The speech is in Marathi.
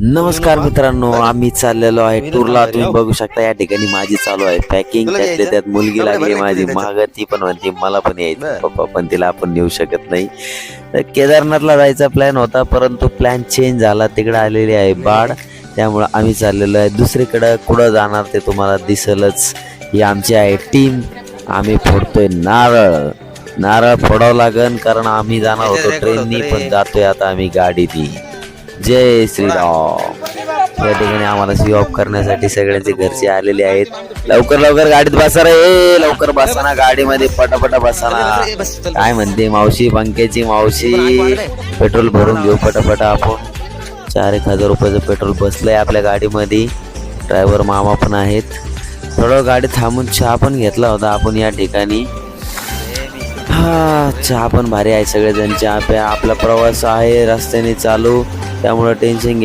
नमस्कार मित्रांनो, आम्ही चाललेलो आहे टूरला. तुम्ही बघू शकता या ठिकाणी माझी चालू आहे पॅकिंग. त्यातले त्यात मुलगी लागली माझी माग, ती पण म्हणते मला पण यायचं पप्पा, पण तिला आपण नेऊ शकत नाही. तर केदारनाथला जायचा प्लॅन होता, परंतु प्लॅन चेंज झाला. तिकडे आलेली आहे बाढ, त्यामुळं आम्ही चाललेलो आहे दुसरीकडं. कुठं जाणार ते तुम्हाला दिसेलच. ही आमची आहे टीम. आम्ही फोडतोय नारळ. नारळ फोडावं लागन, कारण आम्ही जाणार होतो ट्रेननी, पण जातोय आता आम्ही गाडीनी. जय श्रीराम. या ठिकाणी आम्हाला सी ऑफ करण्यासाठी सगळ्यांचे घरचे आलेले आहेत. लवकर लवकर गाडीत बसा रे, लवकर बसा ना गाडीमध्ये, पटापटा बसा ना. काय म्हणते मावशी, पंख्याची मावशी? पेट्रोल भरून घेऊ पटापटा आपण. 4-1 हजार रुपयाचं पेट्रोल बसलंय आपल्या गाडीमध्ये. ड्रायव्हर मामा पण आहेत. थोडं गाडी थांबून चहा पण घेतला होता आपण या ठिकाणी. हा, चहा पण भारी आहे. सगळेजण चहा प्या. आपला प्रवास आहे रस्त्याने चालू, त्यामुळं टेन्शन